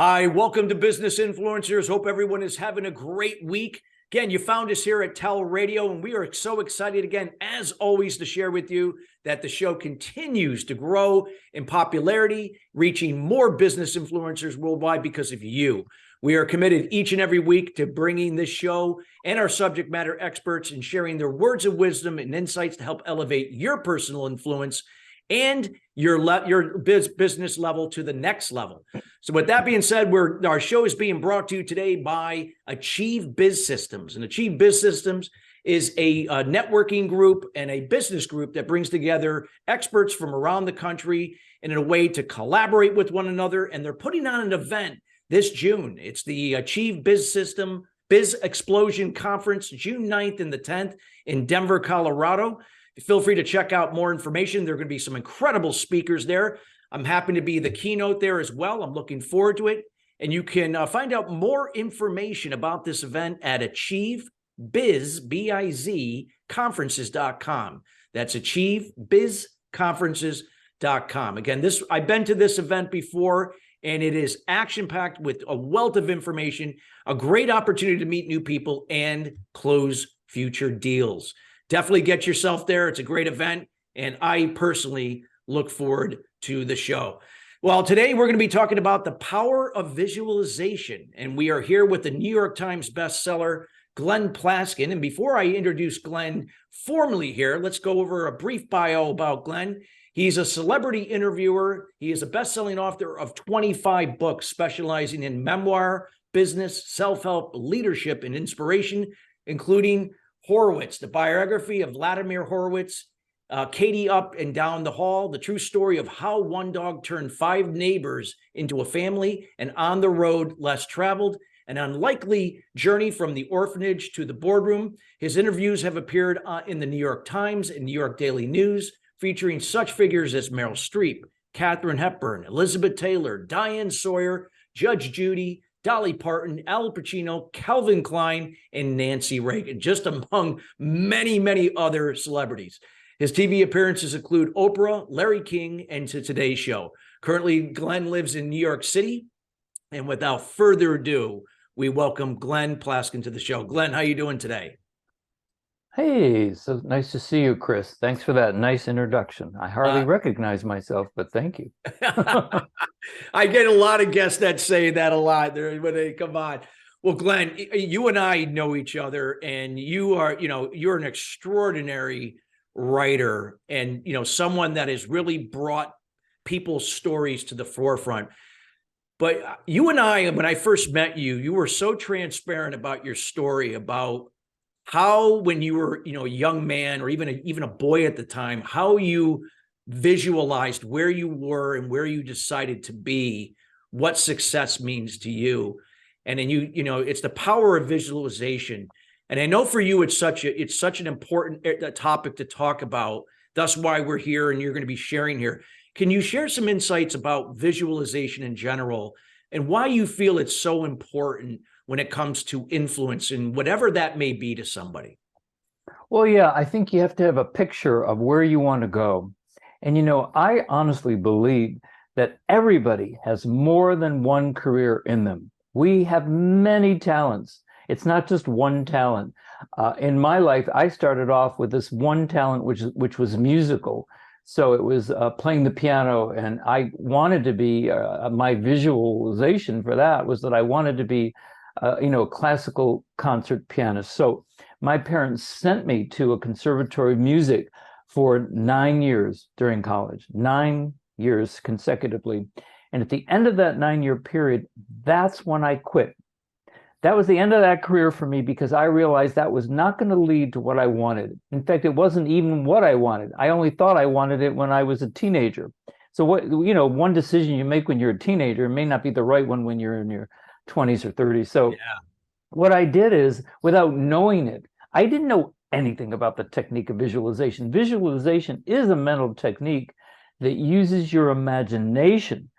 Hi, welcome to Business Influencers. Hope everyone is having a great week. Again, you found us here at TALRadio, and we are so excited again, as always, to share with you that the show continues to grow in popularity, reaching more business influencers worldwide because of you. We are committed each and every week to bringing this show and our subject matter experts and sharing their words of wisdom and insights to help elevate your personal influence and your business level to the next level. So with that being said, our show is being brought to you today by Achieve Biz Systems. And Achieve Biz Systems is a networking group and a business group that brings together experts from around the country in a way to collaborate with one another. And they're putting on an event this June. It's the Achieve Biz System Biz Explosion Conference, June 9th and the 10th in Denver, Colorado. Feel free to check out more information. There are going to be some incredible speakers there. I'm happy to be the keynote there as well. I'm looking forward to it. And you can find out more information about this event at AchieveBiz, conferences.com. That's AchieveBizConferences.com. Again, I've been to this event before, and it is action-packed with a wealth of information, a great opportunity to meet new people and close future deals. Definitely get yourself there. It's a great event, and I personally look forward to the show. Well, today we're going to be talking about the power of visualization, and we are here with the New York Times bestseller, Glenn Plaskin. And before I introduce Glenn formally here, let's go over a brief bio about Glenn. He's a celebrity interviewer. He is a best-selling author of 25 books specializing in memoir, business, self-help, leadership, and inspiration, including Horowitz, the biography of Vladimir Horowitz, Katie Up and Down the Hall, the true story of how one dog turned 5 neighbors into a family, and On the Road Less Traveled, an unlikely journey from the orphanage to the boardroom. His interviews have appeared in the New York Times and New York Daily News, featuring such figures as Meryl Streep, Katharine Hepburn, Elizabeth Taylor, Diane Sawyer, Judge Judy, Dolly Parton, Al Pacino, Calvin Klein, and Nancy Reagan, just among many, many other celebrities. His TV appearances include Oprah, Larry King, and to Today's Show. Currently, Glenn lives in New York City. And without further ado, we welcome Glenn Plaskin to the show. Glenn, how are you doing today? Hey, so nice to see you, Chris. Thanks for that nice introduction. I hardly recognize myself, but thank you. I get a lot of guests that say that a lot when they come on. Well, Glenn, you and I know each other, and you're an extraordinary writer, and someone that has really brought people's stories to the forefront. But you and I, when I first met you, you were so transparent about your story, about how, when you were, a young man or even a boy at the time, how you visualized where you were and where you decided to be, what success means to you. And then it's the power of visualization. And I know for you, it's such an important topic to talk about. That's why we're here, and you're going to be sharing here. Can you share some insights about visualization in general and why you feel it's so important when it comes to influence and whatever that may be to somebody? Well, yeah, I think you have to have a picture of where you want to go. And, I honestly believe that everybody has more than one career in them. We have many talents. It's not just one talent. In my life, I started off with this one talent, which was musical. So it was playing the piano, and I wanted to be, my visualization for that was that I wanted to be a classical concert pianist. So my parents sent me to a conservatory of music for 9 years during college, 9 years consecutively. And at the end of that 9-year period, that's when I quit. That was the end of that career for me, because I realized that was not going to lead to what I wanted. In fact, it wasn't even what I wanted. I only thought I wanted it when I was a teenager. So one decision you make when you're a teenager may not be the right one when you're in your 20s or 30s. So what I did is, without knowing it, I didn't know anything about the technique of visualization. Visualization is a mental technique that uses your imagination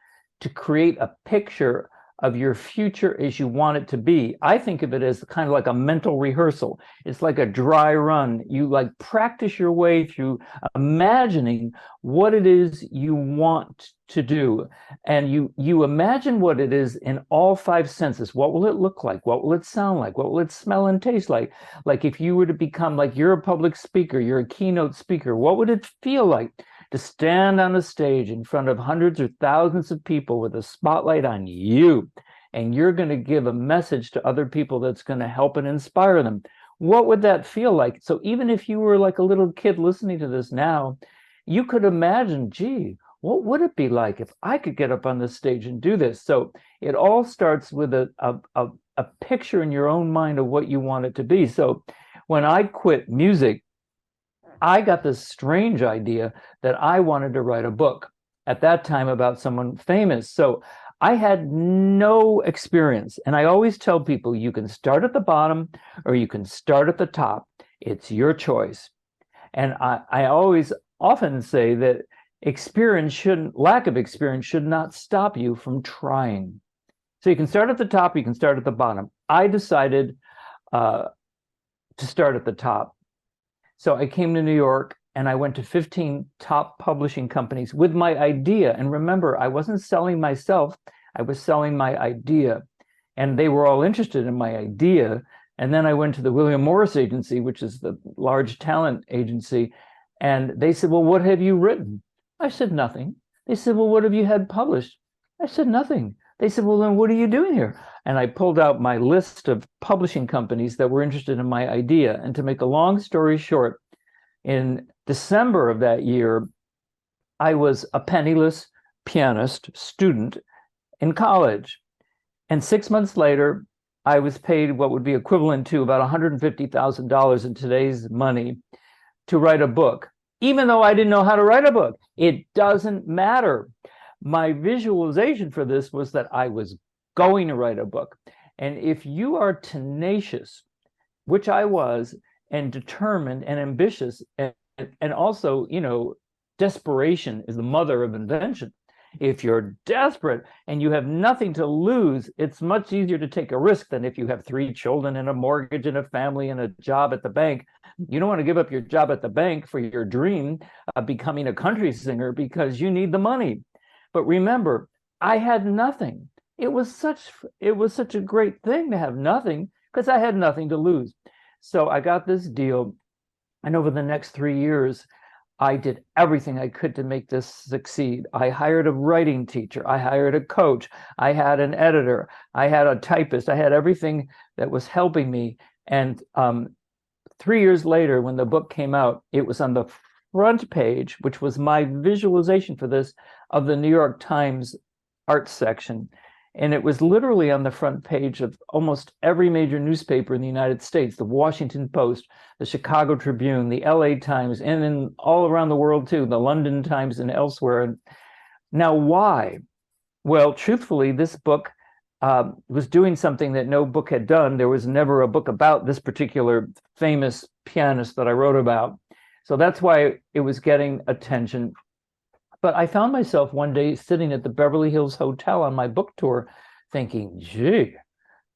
to create a picture of your future as you want it to be. I think of it as kind of like a mental rehearsal. It's like a dry run. You like practice your way through imagining what it is you want to do. And you imagine what it is in all five senses. What will it look like? What will it sound like? What will it smell and taste like? Like if you were to become, like, you're a public speaker, you're a keynote speaker, what would it feel like to stand on a stage in front of hundreds or thousands of people with a spotlight on you, and you're going to give a message to other people that's going to help and inspire them? What would that feel like? So even if you were like a little kid listening to this now, you could imagine, gee, what would it be like if I could get up on this stage and do this? So it all starts with a picture in your own mind of what you want it to be. So when I quit music, I got this strange idea that I wanted to write a book at that time about someone famous. So I had no experience. And I always tell people, you can start at the bottom or you can start at the top. It's your choice. And I always often say that lack of experience should not stop you from trying. So you can start at the top, you can start at the bottom. I decided to start at the top. So I came to New York and I went to 15 top publishing companies with my idea. And remember, I wasn't selling myself, I was selling my idea. And they were all interested in my idea. And then I went to the William Morris Agency, which is the large talent agency. And they said, well, what have you written? I said, nothing. They said, well, what have you had published? I said, nothing. They said, well, then what are you doing here? And I pulled out my list of publishing companies that were interested in my idea. And to make a long story short, in December of that year, I was a penniless pianist student in college. And 6 months later, I was paid what would be equivalent to about $150,000 in today's money to write a book, even though I didn't know how to write a book. It doesn't matter. My visualization for this was that I was going to write a book. And if you are tenacious, which I was, and determined and ambitious, and also, desperation is the mother of invention. If you're desperate and you have nothing to lose, it's much easier to take a risk than if you have 3 children and a mortgage and a family and a job at the bank. You don't want to give up your job at the bank for your dream of becoming a country singer because you need the money. But remember, I had nothing. It was such a great thing to have nothing because I had nothing to lose. So I got this deal, and over the next 3 years, I did everything I could to make this succeed. I hired a writing teacher. I hired a coach. I had an editor. I had a typist. I had everything that was helping me. And 3 years later, when the book came out, it was on the front page, which was my visualization for this, of the New York Times arts section. And it was literally on the front page of almost every major newspaper in the United States, the Washington Post, the Chicago Tribune, the LA Times, and in all around the world too, the London Times and elsewhere. Now, why? Well, truthfully, this book was doing something that no book had done. There was never a book about this particular famous pianist that I wrote about. So that's why it was getting attention. But I found myself one day sitting at the Beverly Hills Hotel on my book tour thinking, gee,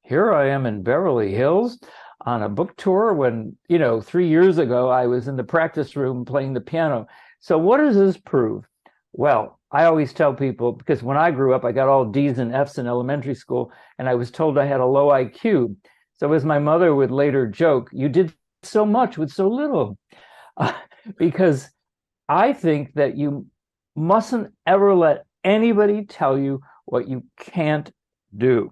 here I am in Beverly Hills on a book tour when, 3 years ago, I was in the practice room playing the piano. So what does this prove? Well, I always tell people, because when I grew up, I got all D's and F's in elementary school, and I was told I had a low IQ. So as my mother would later joke, you did so much with so little. Because I think that you mustn't ever let anybody tell you what you can't do.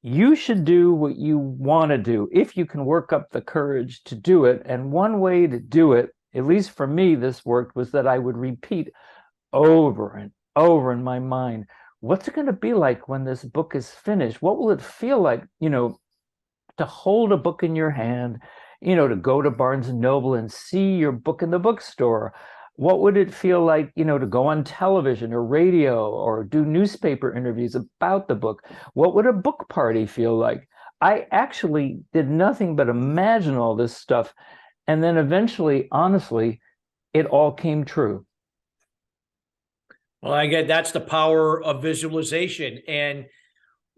You should do what you want to do if you can work up the courage to do it. And one way to do it, at least for me, this worked, was that I would repeat over and over in my mind, what's it going to be like when this book is finished? What will it feel like, to hold a book in your hand, to go to Barnes and Noble and see your book in the bookstore? What would it feel like, to go on television or radio or do newspaper interviews about the book? What would a book party feel like? I actually did nothing but imagine all this stuff. And then eventually, honestly, it all came true. Well, I get that's the power of visualization. And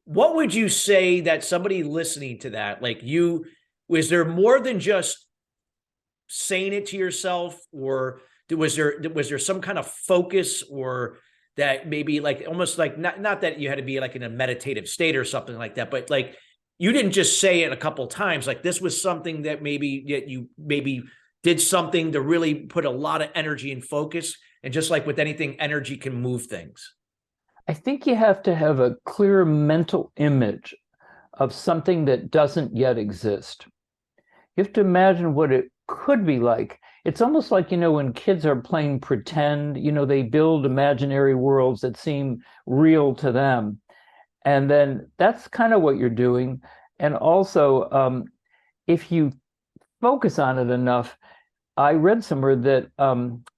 what would you say that somebody listening to that, like you, was there more than just saying it to yourself, or was there some kind of focus, or that maybe like almost like not that you had to be like in a meditative state or something like that, but like you didn't just say it a couple times, like this was something that maybe you maybe did something to really put a lot of energy and focus, and just like with anything, energy can move things. I think you have to have a clear mental image of something that doesn't yet exist. You have to imagine what it could be like. It's almost like, when kids are playing pretend, they build imaginary worlds that seem real to them. And then that's kind of what you're doing. And also, if you focus on it enough, I read somewhere that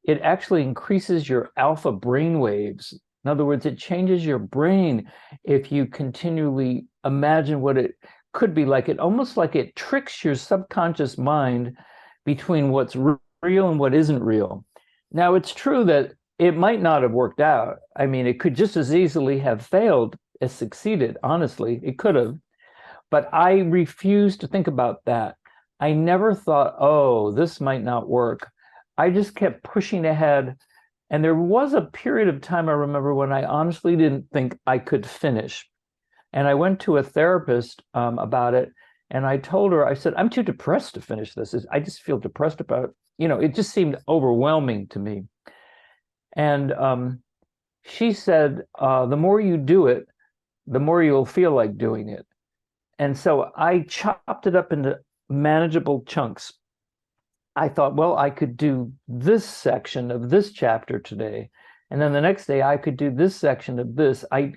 it actually increases your alpha brain waves. In other words, it changes your brain if you continually imagine what it could be like. It almost like it tricks your subconscious mind between what's real and what isn't real. Now, it's true that it might not have worked out. I mean, it could just as easily have failed as succeeded. Honestly, it could have. But I refuse to think about that. I never thought, oh, this might not work. I just kept pushing ahead. And there was a period of time I remember when I honestly didn't think I could finish. And I went to a therapist about it. And I told her, I said, I'm too depressed to finish this. I just feel depressed about it. It just seemed overwhelming to me. And she said, the more you do it, the more you'll feel like doing it. And so I chopped it up into manageable chunks. I thought, well, I could do this section of this chapter today, and then the next day I could do this section of this. I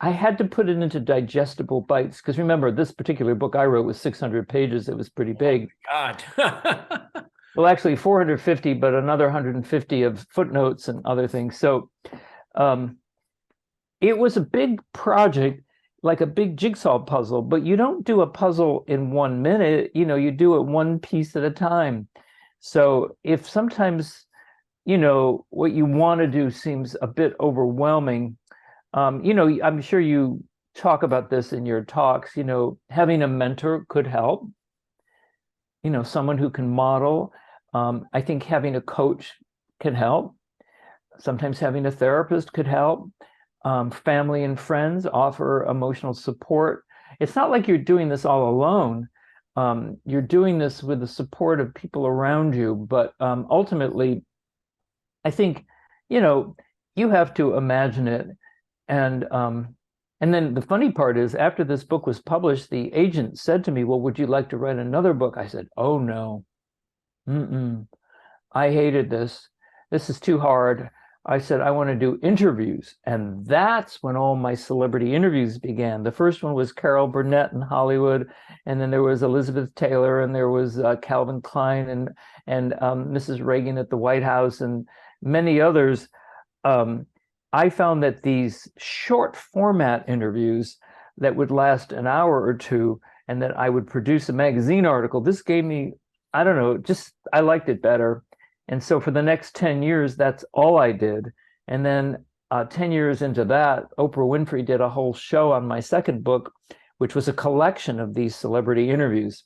had to put it into digestible bites, because remember, this particular book I wrote was 600 pages. It was pretty big. Oh God. Well, actually 450, but another 150 of footnotes and other things. So it was a big project, like a big jigsaw puzzle, but you don't do a puzzle in 1 minute, you do it one piece at a time. So if sometimes, what you want to do seems a bit overwhelming, I'm sure you talk about this in your talks, having a mentor could help, someone who can model. I think having a coach can help. Sometimes having a therapist could help. Family and friends offer emotional support. It's not like you're doing this all alone. You're doing this with the support of people around you. But ultimately, I think, you have to imagine it. And then the funny part is, after this book was published, the agent said to me, well, would you like to write another book? I said, oh, no. I hated this. This is too hard. I said, I want to do interviews. And that's when all my celebrity interviews began. The first one was Carol Burnett in Hollywood. And then there was Elizabeth Taylor, and there was Calvin Klein and Mrs. Reagan at the White House, and many others. I found that these short format interviews that would last an hour or two, and that I would produce a magazine article, this gave me, I don't know, I liked it better. And so for the next 10 years, that's all I did. And then 10 years into that, Oprah Winfrey did a whole show on my second book, which was a collection of these celebrity interviews.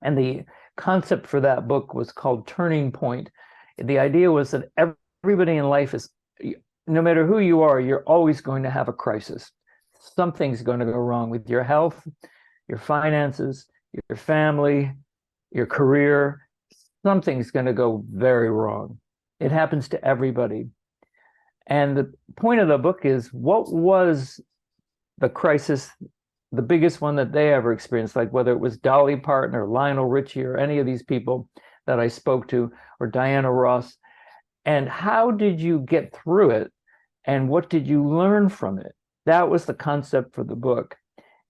And the concept for that book was called Turning Point. The idea was that everybody in life is, no matter who you are, you're always going to have a crisis. Something's going to go wrong with your health, your finances, your family, your career. Something's going to go very wrong. It happens to everybody. And the point of the book is, what was the crisis, the biggest one that they ever experienced, like whether it was Dolly Parton or Lionel Richie or any of these people that I spoke to, or Diana Ross, and how did you get through it, and what did you learn from it? That was the concept for the book.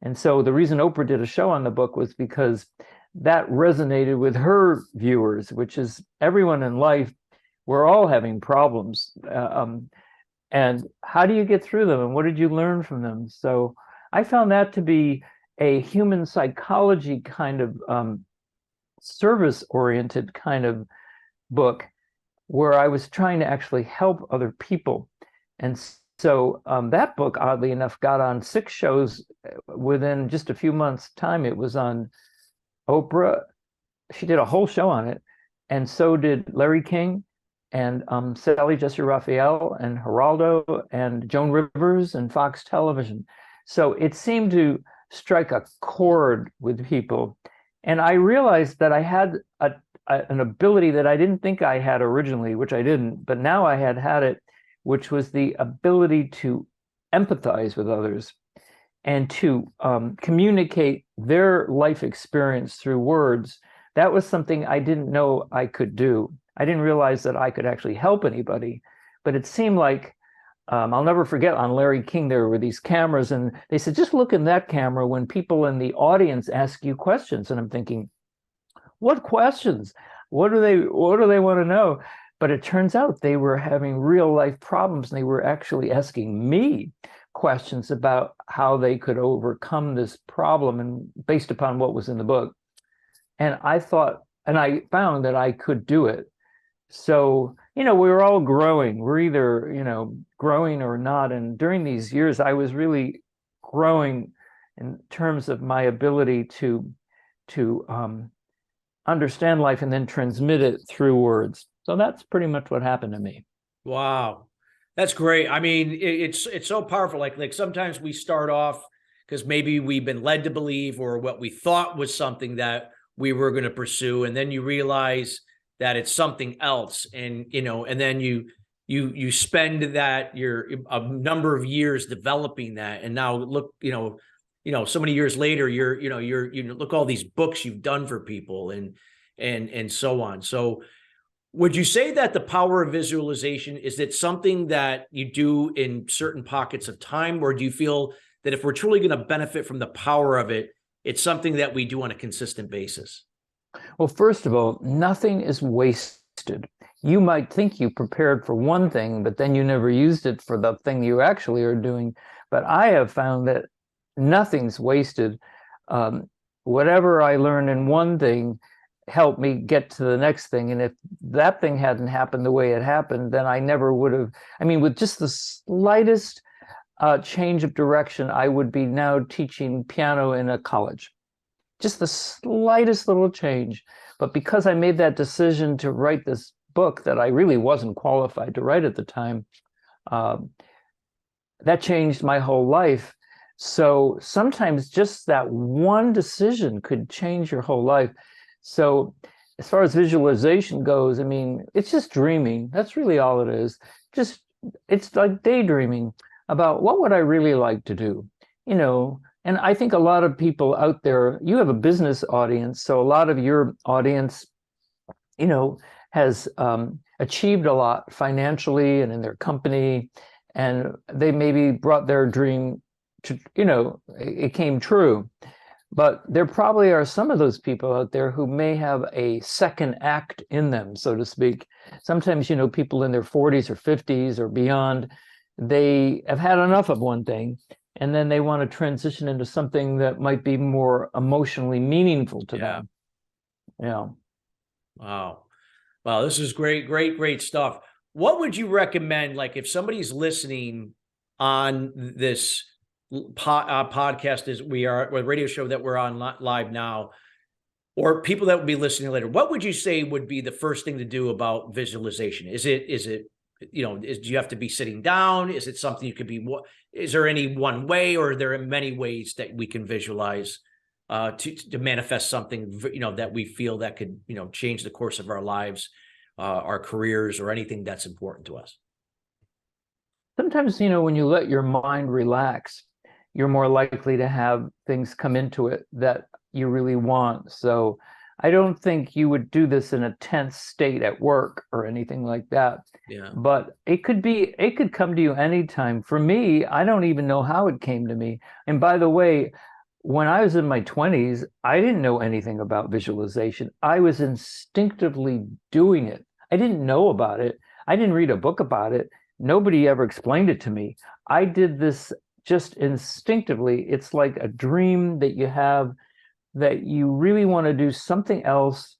And so the reason Oprah did a show on the book was because that resonated with her viewers, which is everyone in life, we're all having problems. And how do you get through them? And what did you learn from them? So I found that to be a human psychology kind of service-oriented kind of book, where I was trying to actually help other people. And So that book, oddly enough, got on 6 shows within just a few months' time. It was on Oprah. She did a whole show on it, and so did Larry King, and Sally Jesse Raphael, and Geraldo, and Joan Rivers, and Fox Television. So it seemed to strike a chord with people, and I realized that I had an ability that I didn't think I had originally, which I didn't, but now I had it, which was the ability to empathize with others and to communicate their life experience through words. That was something I didn't know I could do. I didn't realize that I could actually help anybody, but it seemed like, I'll never forget, on Larry King, there were these cameras, and they said, just look in that camera when people in the audience ask you questions. And I'm thinking, what questions? What do they want to know? But it turns out they were having real life problems, and they were actually asking me questions about how they could overcome this problem, and based upon what was in the book. And I found that I could do it. So, we're all growing. We're either, growing or not. And during these years, I was really growing in terms of my ability to understand life and then transmit it through words. So that's pretty much what happened to me. Wow. That's great. I mean, it's so powerful. Like sometimes we start off because maybe we've been led to believe, or what we thought was something that we were going to pursue. And then you realize that it's something else. And, and then you spend a number of years developing that. And now look, so many years later, you look all these books you've done for people and so on. So would you say that the power of visualization, is it something that you do in certain pockets of time, or do you feel that if we're truly going to benefit from the power of it, it's something that we do on a consistent basis? Well, first of all, nothing is wasted. You might think you prepared for one thing, but then you never used it for the thing you actually are doing. But I have found that nothing's wasted. Whatever I learned in one thing helped me get to the next thing. And if that thing hadn't happened the way it happened, then I never would have. I mean, with just the slightest change of direction, I would be now teaching piano in a college. Just the slightest little change. But because I made that decision to write this book that I really wasn't qualified to write at the time, that changed my whole life. So sometimes just that one decision could change your whole life. So as far as visualization goes, I mean, it's just dreaming. That's really all it is. It's like daydreaming about what would I really like to do, And I think a lot of people out there, you have a business audience, so a lot of your audience, has achieved a lot financially and in their company, and they maybe brought their dream to, it came true. But there probably are some of those people out there who may have a second act in them, so to speak. Sometimes, people in their 40s or 50s or beyond, they have had enough of one thing, and then they want to transition into something that might be more emotionally meaningful to them. Yeah. Wow. Wow. This is great stuff. What would you recommend? Like if somebody's listening on this podcast, as we are, or radio show that we're on live now, or people that would be listening later, what would you say would be the first thing to do about visualization? Is it, do you have to be sitting down? Is it something you could be, is there any one way, or are there many ways that we can visualize to manifest something, that we feel that could, change the course of our lives, our careers, or anything that's important to us? Sometimes, when you let your mind relax, you're more likely to have things come into it that you really want. So I don't think you would do this in a tense state at work or anything like that. Yeah. But it could come to you anytime. For me, I don't even know how it came to me. And by the way, when I was in my 20s, I didn't know anything about visualization. I was instinctively doing it. I didn't know about it. I didn't read a book about it. Nobody ever explained it to me. I did this just instinctively. It's like a dream that you have, that you really want to do something else.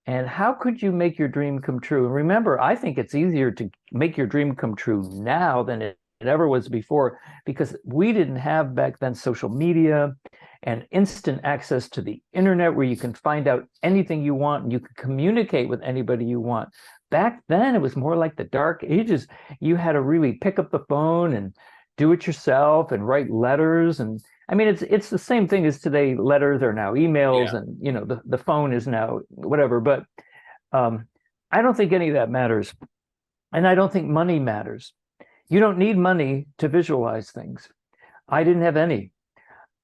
And how could you make your dream come true? And remember, I think it's easier to make your dream come true now than it it ever was before, because we didn't have back then social media and instant access to the internet where you can find out anything you want and you can communicate with anybody you want. Back then, it was more like the dark ages. You had to really pick up the phone and do it yourself and write letters. And I mean, it's the same thing as today. Letters are now emails, and the phone is now whatever. But I don't think any of that matters. And I don't think money matters. You don't need money to visualize things. I didn't have any.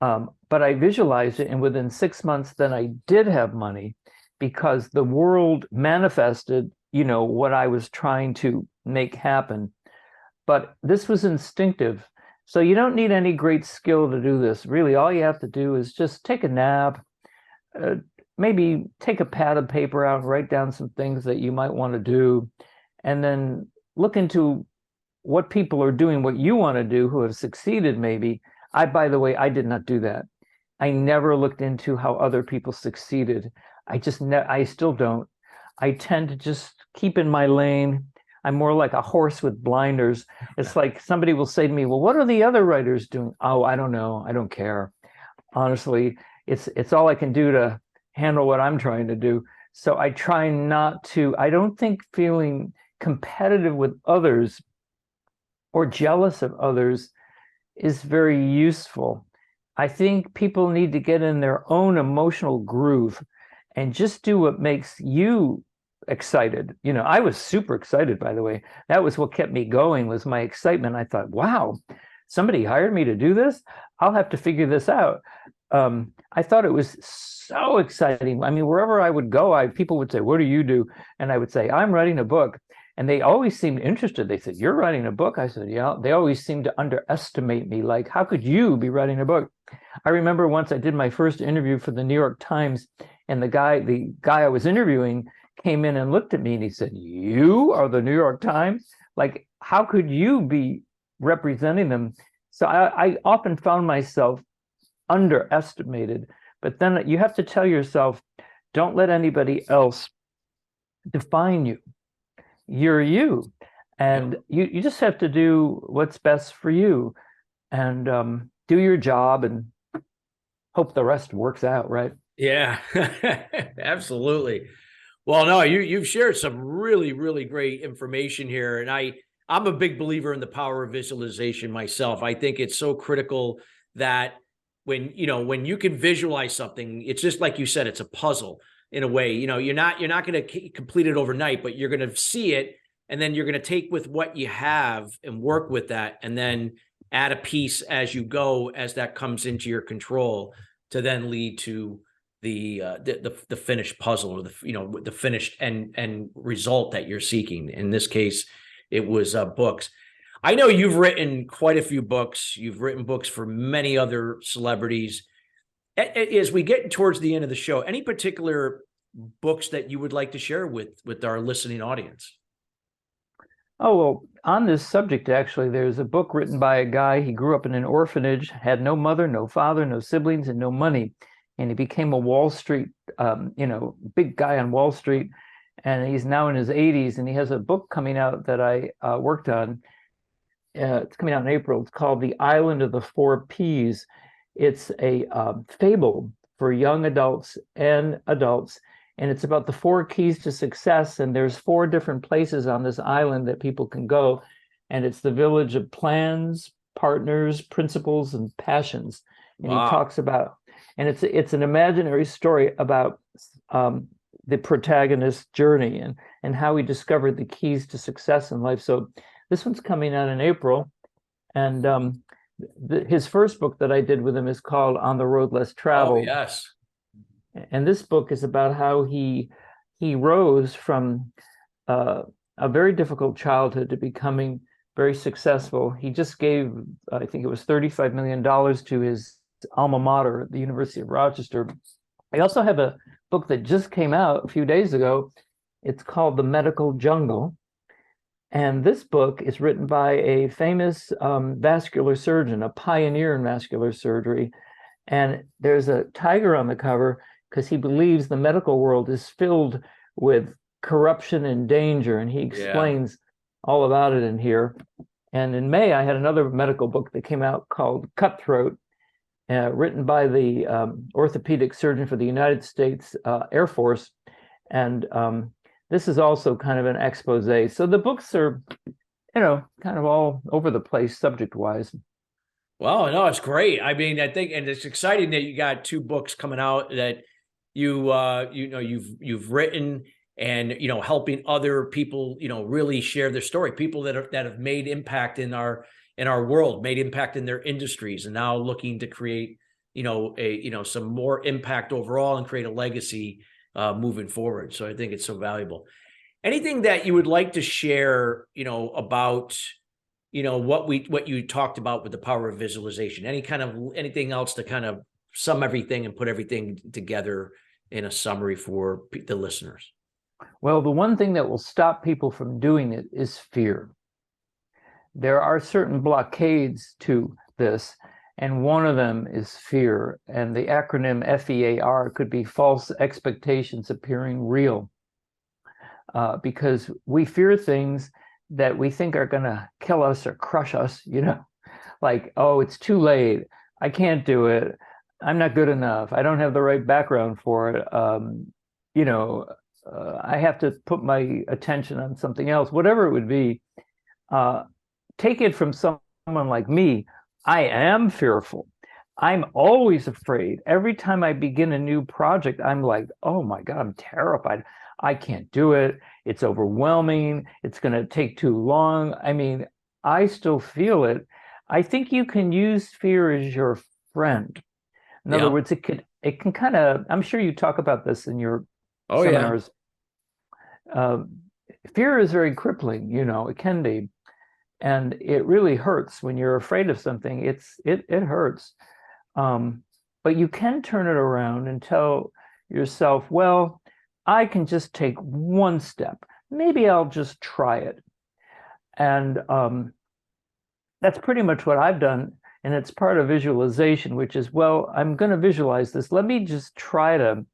But I visualized it, and within 6 months, then I did have money, because the world manifested, what I was trying to make happen. But this was instinctive. So you don't need any great skill to do this. Really, all you have to do is just take a nap, maybe take a pad of paper out and write down some things that you might want to do, and then look into what people are doing, what you want to do, who have succeeded maybe. By the way, I did not do that. I never looked into how other people succeeded. I still don't. I tend to just keep in my lane. I'm more like a horse with blinders. It's like somebody will say to me, well, what are the other writers doing? Oh, I don't know. I don't care. Honestly, it's all I can do to handle what I'm trying to do. So I try not to. I don't think feeling competitive with others or jealous of others is very useful. I think people need to get in their own emotional groove and just do what makes you excited. I was super excited, by the way. That was what kept me going, was my excitement. I thought, wow, somebody hired me to do this. I'll have to figure this out. I thought it was so exciting. I mean, wherever I would go, people would say, what do you do? And I would say, I'm writing a book. And they always seemed interested. They said, you're writing a book? I said, yeah. They always seemed to underestimate me. Like, how could you be writing a book? I remember once I did my first interview for the New York Times, and the guy I was interviewing came in and looked at me and he said, you are the New York Times? Like, how could you be representing them? So I often found myself underestimated. But then you have to tell yourself, don't let anybody else define you. You're you, and you just have to do what's best for you, and do your job and hope the rest works out, right? Yeah, absolutely. Well, no, you've shared some really, really great information here, and I'm a big believer in the power of visualization myself. I think it's so critical that when you can visualize something, it's just like you said, it's a puzzle. In a way, you're not going to complete it overnight, but you're going to see it, and then you're going to take with what you have and work with that, and then add a piece as you go, as that comes into your control, to then lead to the finished puzzle, or the finished end result that you're seeking. In this case, it was books. I know you've written quite a few books. You've written books for many other celebrities. As we get towards the end of the show, any particular books that you would like to share with our listening audience? Oh, well, on this subject, actually, there's a book written by a guy. He grew up in an orphanage, had no mother, no father, no siblings, and no money. And he became a Wall Street, big guy on Wall Street. And he's now in his 80s, and he has a book coming out that I worked on. It's coming out in April. It's called The Island of the Four Ps. It's a fable for young adults and adults, and it's about the 4 keys to success. And there's 4 different places on this island that people can go, and it's the village of plans, partners, principles, and passions. And He talks about, and it's an imaginary story about the protagonist's journey and how he discovered the keys to success in life. So this one's coming out in April, and his first book that I did with him is called On the Road Less Traveled. Oh, yes. And this book is about how he rose from a very difficult childhood to becoming very successful. He just gave, I think it was $35 million to his alma mater, the University of Rochester. I also have a book that just came out a few days ago. It's called The Medical Jungle. And this book is written by a famous vascular surgeon, a pioneer in vascular surgery. And there's a tiger on the cover because he believes the medical world is filled with corruption and danger. And he explains all about it in here. And in May, I had another medical book that came out called Cutthroat, written by the orthopedic surgeon for the United States Air Force. And this is also kind of an expose. So the books are, kind of all over the place subject-wise. Well, no, it's great. I mean, I think, and it's exciting that you got 2 books coming out that you've written, and helping other people really share their story, people that have made impact in our world, made impact in their industries, and now looking to create some more impact overall and create a legacy moving forward. So I think it's so valuable. Anything that you would like to share about what you talked about with the power of visualization? Anything else to kind of sum everything and put everything together in a summary for the listeners? Well, the one thing that will stop people from doing it is fear. There are certain blockades to this, and one of them is fear. And the acronym FEAR could be false expectations appearing real, because we fear things that we think are going to kill us or crush us, like, oh, it's too late. I can't do it. I'm not good enough. I don't have the right background for it. I have to put my attention on something else, whatever it would be. Take it from someone like me. I am fearful. I'm always afraid. Every time I begin a new project, I'm like, oh my God, I'm terrified. I can't do it. It's overwhelming. It's going to take too long. I mean, I still feel it. I think you can use fear as your friend. In other words, it can kind of, I'm sure you talk about this in your seminars. Fear is very crippling, it can be. And it really hurts when you're afraid of something. It hurts. But you can turn it around and tell yourself, well, I can just take one step. Maybe I'll just try it. And that's pretty much what I've done. And it's part of visualization, which is, well, I'm going to visualize this. Let me just try to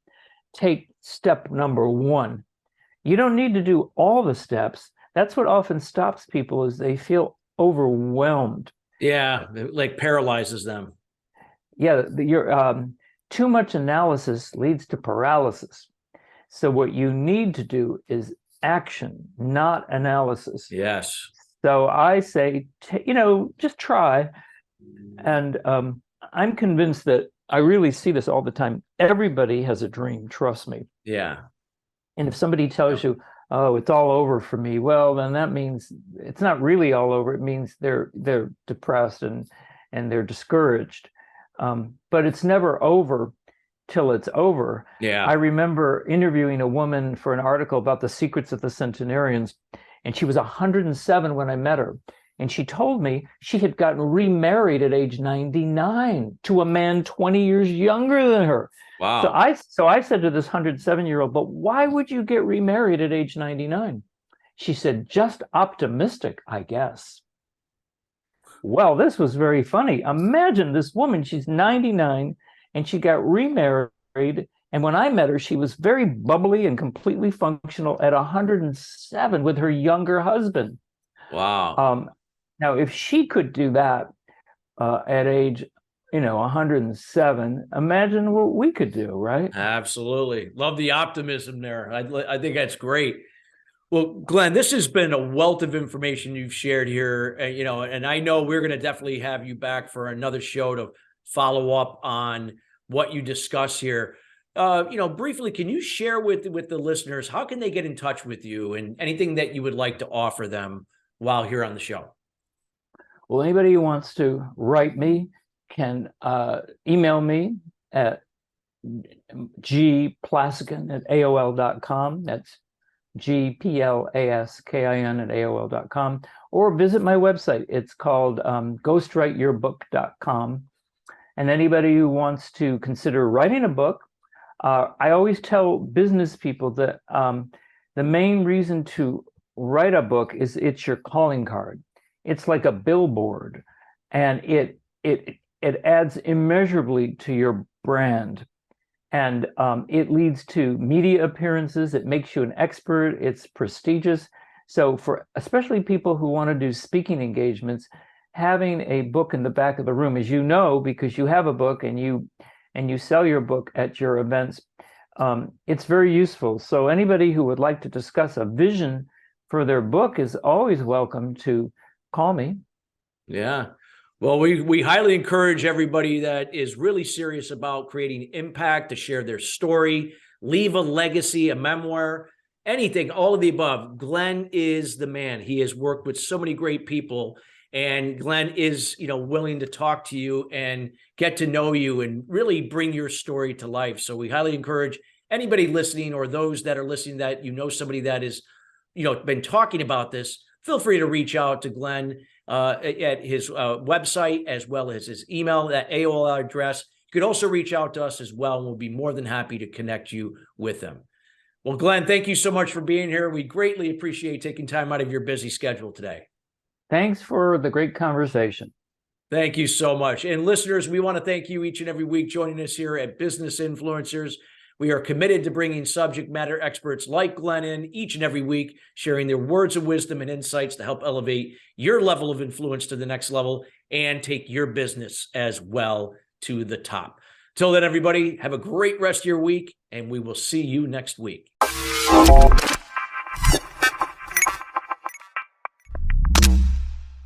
take step number 1. You don't need to do all the steps. That's what often stops people, is they feel overwhelmed. Yeah, like paralyzes them. Yeah, too much analysis leads to paralysis. So what you need to do is action, not analysis. Yes. So I say, just try. And I'm convinced that I really see this all the time. Everybody has a dream, trust me. Yeah. And if somebody tells you, oh, it's all over for me, well, then that means it's not really all over. It means they're depressed and they're discouraged. But it's never over till it's over. Yeah. I remember interviewing a woman for an article about the secrets of the centenarians, and she was 107 when I met her. And she told me she had gotten remarried at age 99 to a man 20 years younger than her. Wow. So I said to this 107-year-old, but why would you get remarried at age 99? She said, just optimistic, I guess. Well, this was very funny. Imagine this woman, she's 99, and she got remarried. And when I met her, she was very bubbly and completely functional at 107 with her younger husband. Wow. Now, if she could do that at age, 107, imagine what we could do, right? Absolutely. Love the optimism there. I think that's great. Well, Glenn, this has been a wealth of information you've shared here, and I know we're going to definitely have you back for another show to follow up on what you discuss here. Briefly, can you share with the listeners, how can they get in touch with you, and anything that you would like to offer them while here on the show? Well, anybody who wants to write me can email me at gplaskin@aol.com. That's gplaskin@aol.com, or visit my website. It's called ghostwriteyourbook.com. And anybody who wants to consider writing a book, I always tell business people that the main reason to write a book is it's your calling card. It's like a billboard, and it adds immeasurably to your brand. And it leads to media appearances. It makes you an expert. It's prestigious. So for especially people who want to do speaking engagements, having a book in the back of the room, as you know, because you have a book and you sell your book at your events, it's very useful. So anybody who would like to discuss a vision for their book is always welcome to call me. Yeah. Well, we highly encourage everybody that is really serious about creating impact to share their story, leave a legacy, a memoir, anything, all of the above. Glenn is the man. He has worked with so many great people, and Glenn is, willing to talk to you and get to know you and really bring your story to life. So we highly encourage anybody listening, or those that are listening that somebody that is, been talking about this, feel free to reach out to Glenn at his website, as well as his email, that AOL address. You could also reach out to us as well, and we'll be more than happy to connect you with them. Well, Glenn, thank you so much for being here. We greatly appreciate taking time out of your busy schedule today. Thanks for the great conversation. Thank you so much. And listeners, we want to thank you each and every week joining us here at Business Influencers. We are committed to bringing subject matter experts like Glenn in each and every week, sharing their words of wisdom and insights to help elevate your level of influence to the next level and take your business as well to the top. Till then, everybody, have a great rest of your week, and we will see you next week.